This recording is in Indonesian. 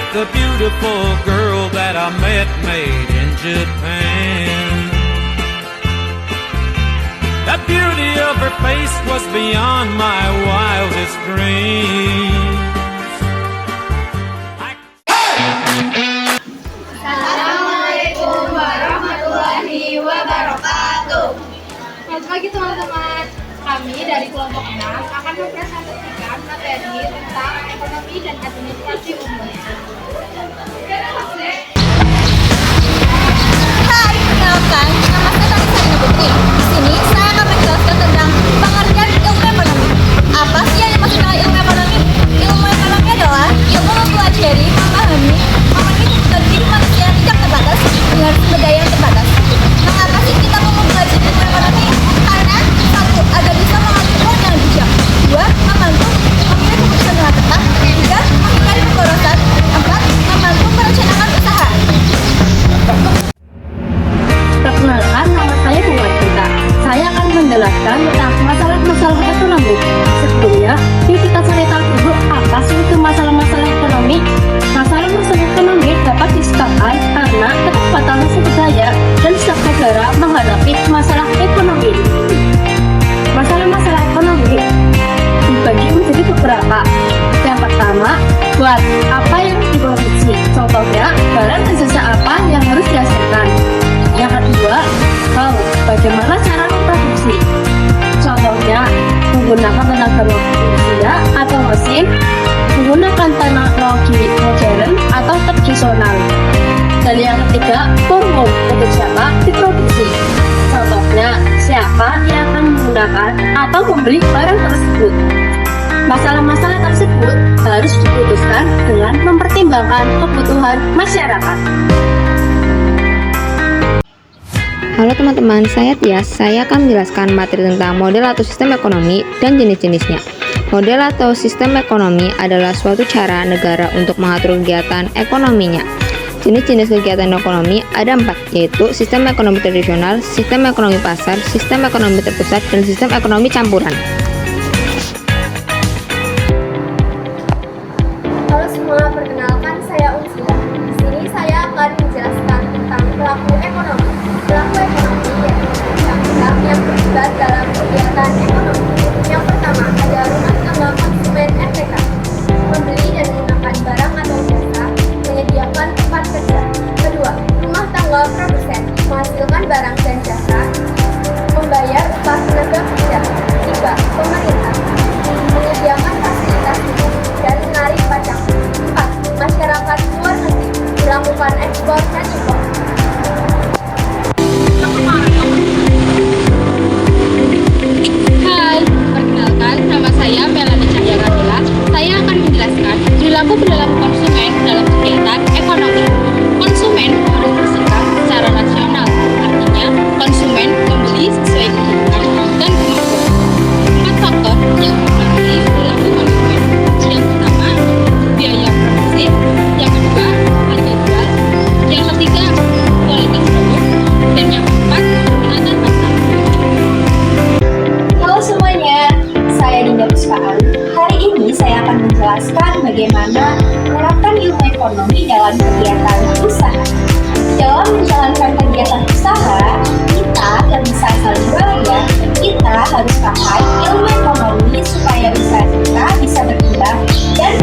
like a beautiful girl that I met made in Japan. The beauty of her face was beyond my wildest dreams. Assalamualaikum warahmatullahi wabarakatuh. Selamat pagi teman-teman. Kami dari kelompok 6 akan mempresentasikan materi tentang ekonomi dan administrasi umum. Hai, perkenalkan, nama saya Sarina Putri. Di sini saya akan menjelaskan tentang pengertian ilmu ekonomi. Apa sih yang dimaksud dengan ilmu ekonomi? Ilmu ekonomi adalah ilmu mempelajari, memahami, memenuhi kebutuhan diri manusia yang tidak terbatas dengan sumber daya yang terbatas. Mengapa sih kita mau mempelajari ilmu ekonomi? Karena satu, agar bisa mengambil uang yang bijak. Dua, membantu memilih keputusan dengan tepat. Tiga, menghindari pemborosan. Empat, membantu merencanakan usaha. Perkenalkan, nama saya Bunga Cinta. Saya akan menjelaskan tentang masalah-masalah ekonomi. Sebelumnya, kita cari tahu dulu apa sih itu masalah-masalah ekonomi. Masalah-masalah ekonomi dapat disebabkan karena keterbatasan sumber daya dan setiap negara menghadapi masalah ekonomi. Masalah-masalah ekonomi dibagi menjadi beberapa. Yang pertama, buat apa yang diproduksi. Contohnya, barang dan jasa apa yang harus dihasilkan. Yang kedua, bagaimana cara memproduksi. Contohnya, menggunakan tenaga manusia atau mesin, menggunakan teknologi modern atau tradisional. Dan yang ketiga, umum, untuk siapa diproduksi. Contohnya, siapa yang akan menggunakan atau membeli barang tersebut. Masalah-masalah tersebut harus diputuskan dengan mempertimbangkan kebutuhan masyarakat. Halo teman-teman, saya Tias. Saya akan menjelaskan materi tentang model atau sistem ekonomi dan jenis-jenisnya. Model atau sistem ekonomi adalah suatu cara negara untuk mengatur kegiatan ekonominya. Jenis-jenis kegiatan ekonomi ada 4, yaitu sistem ekonomi tradisional, sistem ekonomi pasar, sistem ekonomi terpusat, dan sistem ekonomi campuran. Halo semua, perkenalkan saya Unsila. Di sini saya akan menjelaskan tentang pelaku ekonomi. Pelaku ekonomi yaitu pihak-pihak yang terlibat dalam kegiatan ekonomi. Yang pertama ada rumah tangga konsumen RTK, membeli dan menggunakan barang atau jasa, menyediakan tempat kerja. Kedua, rumah tangga produsen, menghasilkan barang dan jasa, membayar upah tenaga kerja. Tiga, pemerintah, menyediakan fasilitas hidup dan menarik pajak. Empat, masyarakat luar negeri, melakukan ekspor dan impor. Hai, perkenalkan, nama saya Melani Cahya Kamila. Saya akan menjelaskan perilaku dalam konsumen dalam kegiatan ekonomi. Konsumen harus bersikap secara rasional, artinya konsumen membeli sesuai kebutuhan dan kemampuan. 4 faktor yang mempengaruhi perilaku konsumen. Yang pertama, biaya produksi. Yang kedua, harga jual. Yang ketiga, kualitas produk. Dan yang keempat, minat pasar. Halo semuanya, saya Dinda Puspaan. Hari ini saya akan menjelaskan bagaimana menerapkan ilmu ekonomi dalam kegiatan usaha. Dalam menjalankan kegiatan usaha, kita gak bisa asal jualan. Kita harus pakai ilmu ekonomi supaya usaha kita bisa berkembang dan